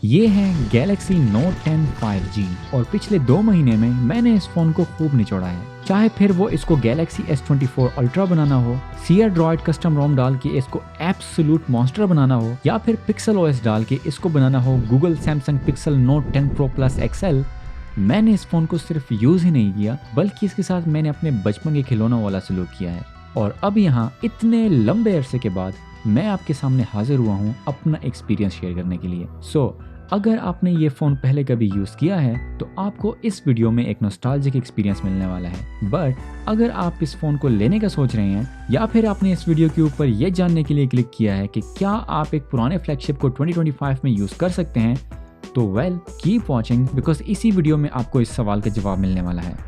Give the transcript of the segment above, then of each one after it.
ये है Galaxy Note 10 5G और पिछले 2 महीने में मैंने इस फोन को खूब निचोड़ा है। चाहे फिर वो इसको Galaxy S24 Ultra बनाना हो, Sierra Droid कस्टम रोम डाल के इसको एब्सोल्यूट मॉन्स्टर बनाना हो, या फिर Pixel OS डाल के इसको बनाना हो Google Samsung Pixel Note 10 Pro Plus XL, मैंने इस फोन को सिर्फ यूज ही नहीं किया बल्कि इसके साथ मैंने अपने बचपन के खिलौनों वाला सलूक किया है। और अब यहाँ इतने लंबे अरसे के बाद मैं आपके सामने हाजिर हुआ हूँ अपना एक्सपीरियंस शेयर करने के लिए। अगर आपने ये फ़ोन पहले कभी यूज़ किया है तो आपको इस वीडियो में एक नॉस्टैल्जिक एक्सपीरियंस मिलने वाला है। बट अगर आप इस फ़ोन को लेने का सोच रहे हैं या फिर आपने इस वीडियो के ऊपर ये जानने के लिए क्लिक किया है कि क्या आप एक पुराने फ्लैगशिप को 2025 में यूज़ कर सकते हैं, तो वेल कीप वॉचिंग बिकॉज इसी वीडियो में आपको इस सवाल का जवाब मिलने वाला है।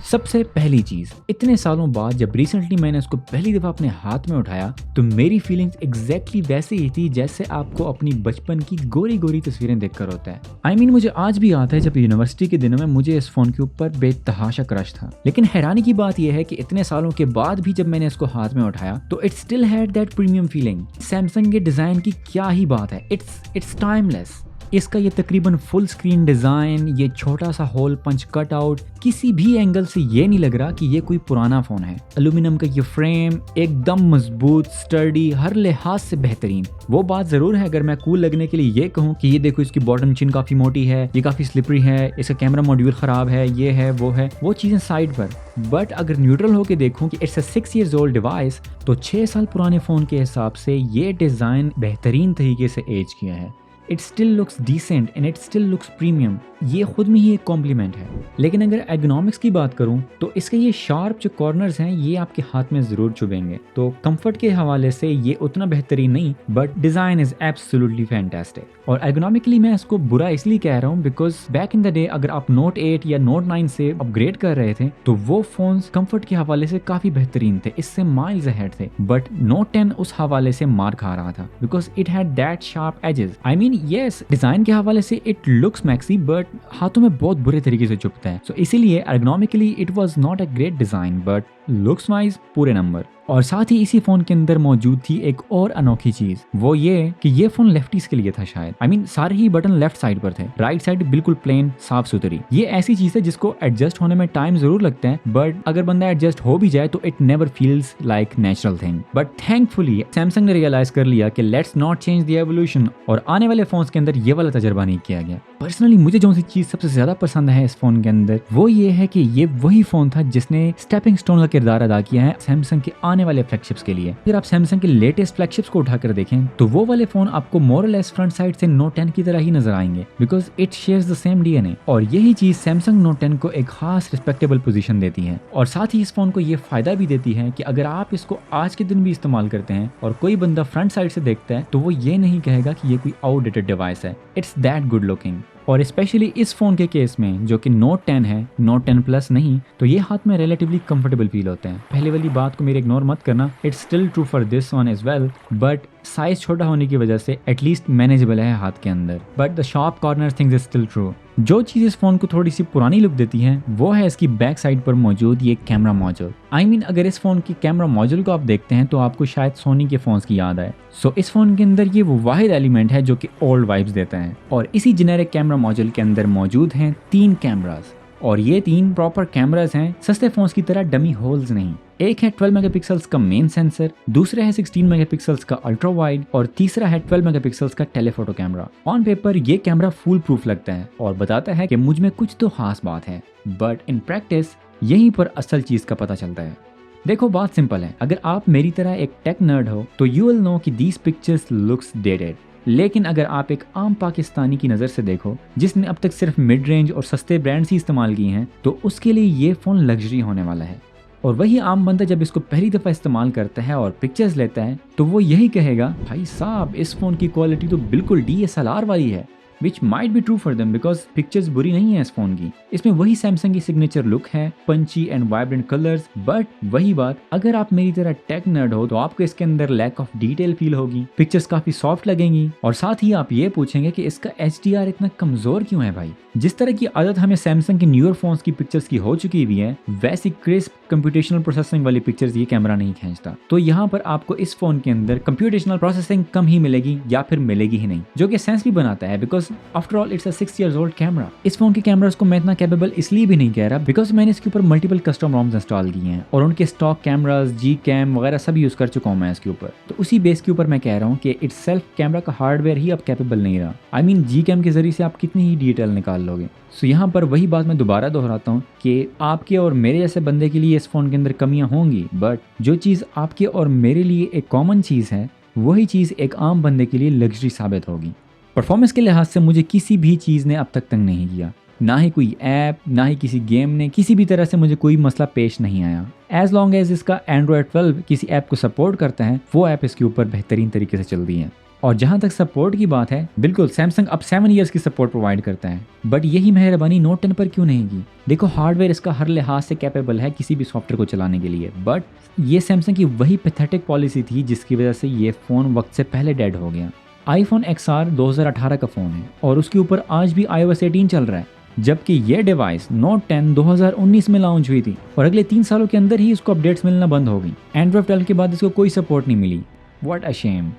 सबसे पहली चीज़, इतने सालों बाद जब रिसेंटली मैंने इसको पहली दफ़ा अपने हाथ में उठाया तो मेरी फीलिंग्स एग्जैक्टली वैसे ही थी जैसे आपको अपनी बचपन की गोरी गोरी तस्वीरें देखकर होता है। I mean, मुझे आज भी याद है जब यूनिवर्सिटी के दिनों में मुझे इस फ़ोन के ऊपर बेतहाशा क्रश था। लेकिन हैरानी की बात यह है कि इतने सालों के बाद भी जब मैंने इसको हाथ में उठाया तो it still had that premium feeling. Samsung के डिज़ाइन की क्या ही बात है, इट्स टाइमलेस। इसका ये तकरीबन फुल स्क्रीन डिज़ाइन, ये छोटा सा होल पंच कट आउट, किसी भी एंगल से ये नहीं लग रहा कि ये कोई पुराना फ़ोन है। एल्यूमिनियम का ये फ्रेम एकदम मजबूत, स्टर्डी, हर लिहाज से बेहतरीन। वो बात ज़रूर है अगर मैं कूल लगने के लिए ये कहूँ कि ये देखो इसकी बॉटम चिन काफ़ी मोटी है, ये काफ़ी स्लिपरी है, इसका कैमरा मॉड्यूल ख़राब है, ये है वो चीज़ें साइड पर। बट अगर न्यूट्रल होके देखूं कि it's a 6 years old device, तो 6 साल पुराने फ़ोन के हिसाब से ये डिज़ाइन बेहतरीन तरीके से एज किया है। It still looks decent and it still looks premium। ये खुद में ही एक कॉम्प्लीमेंट है। लेकिन अगर एर्गोनॉमिक्स की बात करूं तो इसके ये शार्प जो कॉर्नर्स हैं ये आपके हाथ में ज़रूर चुभेंगे। तो कंफर्ट के हवाले से ये उतना बेहतरीन नहीं, but design is absolutely fantastic. और एर्गोनॉमिकली मैं इसको बुरा इसलिए कह रहा हूँ because back in the day अगर आप Note 8 या Note 9 से अपग्रेड कर रहे थे तो वो फ़ोन्स कंफर्ट के हवाले से काफ़ी बेहतरीन थे, इससे माइल्स अहेड थे। बट Note 10 उस हवाले से मार खा रहा था because it had that sharp edges. I mean yes, design के हवाले से इट लुक्स मैक्सी बट हाथों में बहुत बुरे तरीके से चुभता है। सो इसीलिए ergonomically it was not a great design, but looks wise पूरे नंबर। और साथ ही इसी फोन के अंदर मौजूद थी एक और अनोखी चीज, वो ये कि ये फोन लेफ्टीज के लिए था शायद। आई मीन सारे ही बटन लेफ्ट साइड पर थे, राइट साइड बिल्कुल प्लेन साफ सुथरी। ये ऐसी चीज है जिसको एडजस्ट होने में टाइम जरूर लगता है, बट अगर बंदा एडजस्ट हो भी जाए तो it never feels like natural thing. But thankfully Samsung ने रियलाइज कर लिया कि let's not change the evolution, और आने वाले फोन्स के अंदर ये वाला तजर्बा नहीं किया गया। पर्सनली मुझे जो सी चीज सबसे ज्यादा पसंद है इस फोन के अंदर वो ये है कि ये वही फोन था जिसने स्टेपिंग स्टोन का किरदार अदा किया है सैमसंग के आने वाले फ्लैगशिप्स के लिए। अगर आप सैमसंग के लेटेस्ट फ्लैगशिप्स को उठाकर देखें तो वो वाले फोन आपको मोर और लेस फ्रंट साइड से Note 10 की तरह ही नजर आएंगे because it shares the same DNA. और यही चीज सैमसंग Note 10 को एक खास रिस्पेक्टेबल पोजीशन देती है। और साथ ही इस फोन को ये फायदा भी देती है कि अगर आप इसको आज के दिन भी इस्तेमाल करते हैं और कोई बंदा फ्रंट साइड से देखता है तो वो ये नहीं कहेगा कि ये कोई आउटडेटेड डिवाइस है। It's that good looking. और स्पेशली इस फोन के केस में जो कि Note 10 है, Note 10 Plus नहीं, तो ये हाथ में रिलेटिवली कंफर्टेबल फील होते हैं। पहले वाली बात को मेरे इग्नोर मत करना, it's still true for this one as well, but size छोटा होने की वजह से एटलीस्ट मैनेजेबल है हाथ के अंदर। But the sharp corner things is still true. जो चीज़ इस फोन को थोड़ी सी पुरानी लुक देती है वो है इसकी बैक साइड पर मौजूद ये कैमरा मॉड्यूल। आई मीन अगर इस फोन की कैमरा मॉड्यूल को आप देखते हैं तो आपको शायद सोनी के फोन्स की याद आए। सो इस फोन के अंदर ये वो वाहिद एलिमेंट है जो कि ओल्ड वाइब्स देता है। और इसी जेनेरिक कैमरा मॉड्यूल के अंदर मौजूद हैं 3 कैमरास, और ये 3 प्रॉपर कैमरास हैं, सस्ते फोन्स की तरह डमी होल्स नहीं। एक है 12 मेगापिक्सल्स का मेन सेंसर, दूसरा है 16 मेगापिक्सल्स का अल्ट्रा वाइड, और तीसरा है 12 मेगापिक्सल्स का टेलीफोटो कैमरा। ऑन पेपर ये कैमरा फुल प्रूफ लगता है और बताता है कि मुझ में कुछ तो खास बात है, बट इन प्रैक्टिस यहीं पर असल चीज का पता चलता है। देखो बात सिंपल है, अगर आप मेरी तरह एक टेक नर्ड हो तो यू विल नो कि दीज पिक्चर्स लुक्स डेटेड। लेकिन अगर आप एक आम पाकिस्तानी की नज़र से देखो जिसने अब तक सिर्फ मिड रेंज और सस्ते ब्रांड्स ही इस्तेमाल किए हैं तो उसके लिए ये फ़ोन लग्जरी होने वाला है। और वही आम बंदा जब इसको पहली दफ़ा इस्तेमाल करता है और पिक्चर्स लेता है तो वो यही कहेगा, भाई साहब इस फ़ोन की क्वालिटी तो बिल्कुल DSLR वाली है। Which might be true for them because pictures बुरी नहीं है इस फोन की। इसमें वही सैमसंग की सिग्नेचर लुक है, पंची एंड वाइब्रेंट कलर्स। बट वही बात, अगर आप मेरी तरह टेक नर्ड हो तो आपको इसके अंदर लैक ऑफ डिटेल फील होगी, पिक्चर्स काफी सॉफ्ट लगेंगी, और साथ ही आप ये पूछेंगे कि इसका HDR इतना कमजोर क्यों है भाई। जिस तरह की आदत हमें सैमसंग के न्यूअर फोन्स की पिक्चर्स की हो चुकी हुई है, वैसी क्रिस्प कंप्यूटेशनल प्रोसेसिंग वाली पिक्चर्स ये कैमरा नहीं खींचता। तो यहाँ पर आपको इस फोन के अंदर कंप्यूटेशनल प्रोसेसिंग कम ही मिलेगी या फिर मिलेगी ही नहीं, जो कि सेंस भी बनाता है because after all it's a 6 years old camera. इस फोन के कैमरास को मैं इतना कैपेबल इसलिए भी नहीं कह रहा बिकॉज मैंने इसके ऊपर मल्टीपल कस्टम रोम्स इंस्टॉल किए हैं और उनके स्टॉक कैमरास जी कैम वगैरह सब यूज कर चुका हूँ मैं इसके ऊपर। तो उसी बेस के ऊपर मैं कह रहा हूँ कि इट्स सेल्फ कैमरा का हार्डवेयर ही अब कैपेबल नहीं रहा। आई मीन जी कैम के जरिए से आप कितनी ही डिटेल निकाल लोगे। सो यहाँ पर वही बात मैं दोबारा दोहराता हूँ कि आपके और मेरे जैसे बंदे के लिए इस फोन के अंदर कमियां होंगी, बट जो चीज़ आपके और मेरे लिए एक कॉमन चीज़ है वही चीज़ एक आम बंदे के लिए लग्जरी साबित होगी। परफॉर्मेंस के लिहाज से मुझे किसी भी चीज़ ने अब तक तंग नहीं किया, ना ही कोई ऐप, ना ही किसी गेम ने, किसी भी तरह से मुझे कोई मसला पेश नहीं आया। एज लॉन्ग एज इसका Android 12 किसी ऐप को सपोर्ट करता है वो ऐप इसके ऊपर बेहतरीन तरीके से चल रही है। और जहां तक सपोर्ट की बात है, बिल्कुल सैमसंग अब 7 years की सपोर्ट प्रोवाइड करता है, बट यही मेहरबानी नोट 10 पर क्यों नहीं की। देखो हार्डवेयर इसका हर लिहाज से कैपेबल है किसी भी सॉफ्टवेयर को चलाने के लिए, बट ये सैमसंग की वही पैथेटिक पॉलिसी थी जिसकी वजह से ये फ़ोन वक्त से पहले डेड हो गया। iPhone XR 2018 का फ़ोन है और उसके ऊपर आज भी iOS 18 चल रहा है, जबकि ये डिवाइस Note 10 2019 में लॉन्च हुई थी और अगले 3 सालों के अंदर ही इसको अपडेट्स मिलना बंद हो गई। Android 12 के बाद इसको कोई सपोर्ट नहीं मिली। What a shame.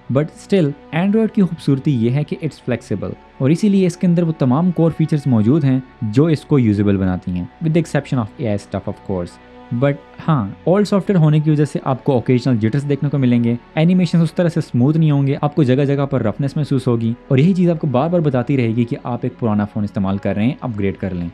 But still Android की खूबसूरती ये है कि इट्स फ्लेक्सिबल और इसीलिए इसके अंदर वो तमाम कोर फीचर्स मौजूद हैं जो इसको यूजेबल बनाती हैं, with the exception of AI stuff of course. But हाँ, ओल्ड सॉफ्टवेयर होने की वजह से आपको ओकेजनल जिटर्स देखने को मिलेंगे, एनिमेशन उस तरह से स्मूथ नहीं होंगे, आपको जगह जगह पर रफनेस महसूस होगी और यही चीज़ आपको बार बार बताती रहेगी कि आप एक पुराना फ़ोन इस्तेमाल कर रहे हैं, अपग्रेड कर लें।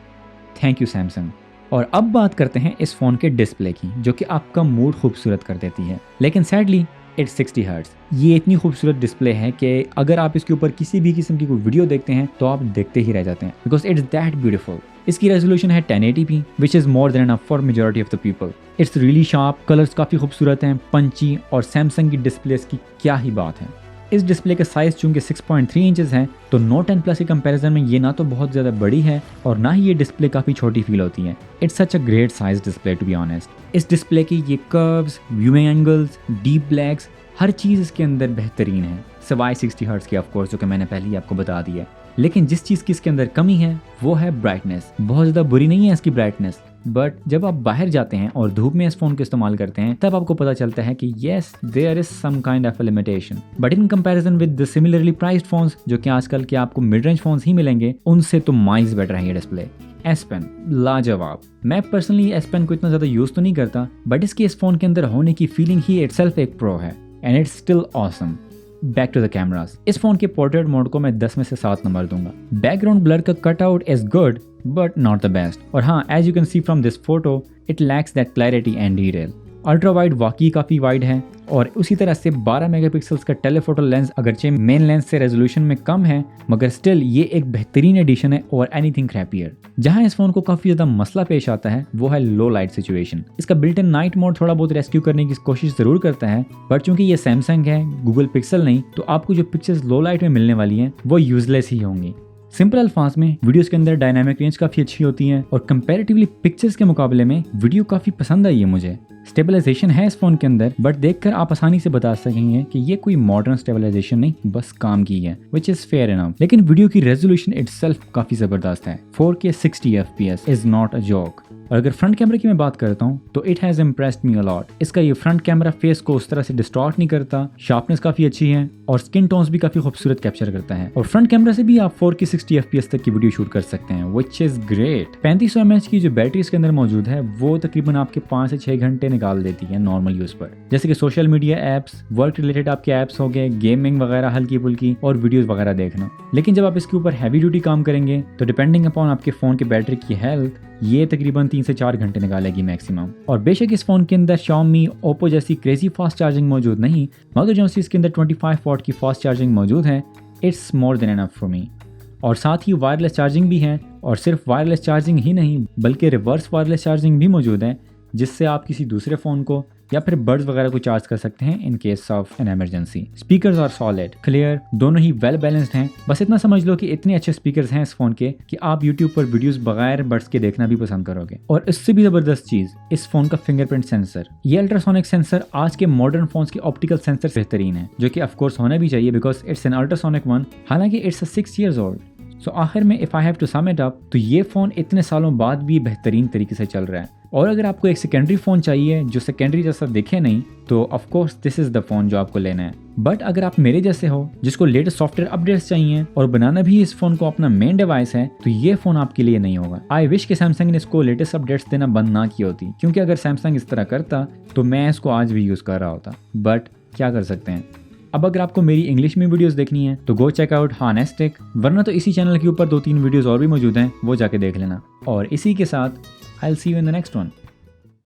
Thank you Samsung. और अब बात करते हैं इस फ़ोन के डिस्प्ले की, जो कि आपका मूड खूबसूरत कर देती है, लेकिन सैडली इट्स 60 हर्ट्ज। ये इतनी खूबसूरत डिस्प्ले है कि अगर आप इसके ऊपर किसी भी किस्म की कोई वीडियो देखते हैं तो आप देखते ही रह जाते हैं, बिकॉज इट्स दैट ब्यूटीफुल। इसकी रेजोल्यूशन है 1080p which is more than enough for majority of the people. It's really sharp, colours काफ़ी खूबसूरत हैं, पंची, और सैमसंग की डिस्प्लेस की क्या ही बात है। इस डिस्प्ले का साइज़ चूंकि 6.3 इंचेस है तो Note 10 Plus के कंपैरिजन में ये ना तो बहुत ज़्यादा बड़ी है और ना ही ये डिस्प्ले काफ़ी छोटी फील होती है। It's such a great size display to be honest. इस डिस्प्ले की ये curves, viewing angles, deep blacks, हर चीज़ इसके अंदर बेहतरीन है, सिवाय 60 हर्ट्ज की ऑफ कोर्स, जो कि मैंने पहले ही आपको बता दिया। लेकिन जिस चीज़ की इसके अंदर कमी है वो है ब्राइटनेस। बहुत ज़्यादा बुरी नहीं है इसकी ब्राइटनेस, बट जब आप बाहर जाते हैं और धूप में इस फ़ोन को इस्तेमाल करते हैं तब आपको पता चलता है कि yes there is some kind of limitation. But in comparison with the similarly priced phones जो कि आजकल के आपको मिड रेंज फोन्स ही मिलेंगे, उनसे तो माइल्स बेटर है ये डिस्प्ले। S Pen लाजवाब। मैं पर्सनली S Pen को इतना ज़्यादा यूज़ तो नहीं करता, बट इसकी इस फ़ोन के अंदर होने की फीलिंग ही इटसेल्फ एक प्रो है, and it's still awesome. Back to the cameras, इस फोन के पोर्ट्रेट मोड को मैं 10 में से 7 नंबर दूंगा। बैकग्राउंड ब्लर का cut out is good but not the best, और हाँ, as you can see from this photo it lacks that clarity and detail. Ultra wide वाकई काफ़ी वाइड है और उसी तरह से 12 मेगापिक्सल्स का टेलीफोटो लेंस अगरचे मेन लेंस से रेजोल्यूशन में कम है, मगर स्टिल ये एक बेहतरीन एडिशन है और एनीथिंग क्रैपियर। जहां इस फोन को काफ़ी ज़्यादा मसला पेश आता है वो है लो लाइट सिचुएशन। इसका बिल्ट इन नाइट मोड थोड़ा बहुत रेस्क्यू करने की कोशिश ज़रूर करता है, बट चूंकि ये सैमसंग है, गूगल पिक्सल नहीं, तो आपको जो पिक्चर्स लो लाइट में मिलने वाली हैं वो यूजलेस ही होंगी। सिंपल अल्फाज में वीडियोस के अंदर डायनामिक रेंज काफ़ी अच्छी होती है और कंपैरेटिवली पिक्चर्स के मुकाबले में वीडियो काफ़ी पसंद आई है मुझे। स्टेबलाइजेशन है इस फोन के अंदर, बट देखकर आप आसानी से बता सकेंगे कि ये कोई मॉडर्न स्टेबलाइजेशन नहीं, बस काम की है, विच इज फेयर इनफ। लेकिन वीडियो की रेजोल्यूशन इटसेल्फ काफ़ी ज़बरदस्त है। 4K 60 FPS is not a joke. और अगर फ्रंट कैमरे की मैं बात करता हूँ तो it has impressed me a lot. इसका ये फ्रंट कैमरा फेस को उस तरह से डिस्टॉर्ट नहीं करता, शार्पनेस काफ़ी अच्छी है और स्किन टोन्स भी काफ़ी खूबसूरत कैप्चर करता है, और फ्रंट कैमरा से भी आप 4K 60 FPS तक की वीडियो शूट कर सकते हैं, विच इज़ ग्रेट। 3500 mAh की जो बैटरी इसके अंदर मौजूद है वो तकरीबन आपके 5 से 6 घंटे निकाल देती है नॉर्मल यूज़ पर, जैसे कि social media apps, work related आपके ऐप्स हो गए, गेमिंग वगैरह हल्की फुल्की, और वीडियोज़ वगैरह देखना। लेकिन जब आप इसके ऊपर हैवी ड्यूटी काम करेंगे तो डिपेंडिंग अपॉन आपके फ़ोन के बैटरी की हेल्थ ये तकरीबन 3 से 4 घंटे निकालेगी मैक्सिमम। और बेशक इस फोन के अंदर Xiaomi, Oppo जैसी क्रेजी फास्ट चार्जिंग मौजूद नहीं, मगर जो इसके अंदर 25 वॉट की फास्ट चार्जिंग मौजूद है, it's more than enough for me. और साथ ही वायरलेस चार्जिंग भी है, और सिर्फ वायरलेस चार्जिंग ही नहीं बल्कि रिवर्स वायरलेस चार्जिंग भी मौजूद है, जिससे आप किसी दूसरे फ़ोन को या फिर बड्स वगैरह को चार्ज कर सकते हैं in case of an emergency. Speakers are solid, clear, दोनों ही वेल बैलेंस्ड हैं। बस इतना समझ लो कि इतने अच्छे स्पीकर्स हैं इस फोन के कि आप यूट्यूब पर वीडियोस बगैर बड्स के देखना भी पसंद करोगे। और इससे भी ज़बरदस्त चीज़, इस फोन का फिंगरप्रिंट सेंसर, ये अल्ट्रासोनिक सेंसर आज के मॉडर्न फोन्स के ऑप्टिकल सेंसर से बेहतरीन है, जो कि ऑफकोर्स होना भी चाहिए because it's an ultrasonic one, हालांकि it's a 6 years old। So आखिर में if I have to sum it up, तो ये फ़ोन इतने सालों बाद भी बेहतरीन तरीके से चल रहा है। और अगर आपको एक सेकेंडरी फ़ोन चाहिए जो सेकेंडरी जैसा दिखे नहीं, तो of course this is the phone जो आपको लेना है। बट अगर आप मेरे जैसे हो जिसको लेटेस्ट सॉफ्टवेयर अपडेट्स चाहिए और बनाना भी इस फोन को अपना मेन डिवाइस है, तो ये फोन आपके लिए नहीं होगा। आई विश कि सैमसंग ने इसको लेटेस्ट अपडेट्स देना बंद ना की होती, क्योंकि अगर सैमसंग इस तरह करता तो मैं इसको आज भी यूज कर रहा होता। बट क्या कर सकते हैं। अब अगर आपको मेरी इंग्लिश में वीडियोस देखनी है तो गो चेक आउट हानेस्टिक, वरना तो इसी चैनल के ऊपर 2-3 वीडियोस और भी मौजूद हैं, वो जाके देख लेना। और इसी के साथ I will see you in the next one.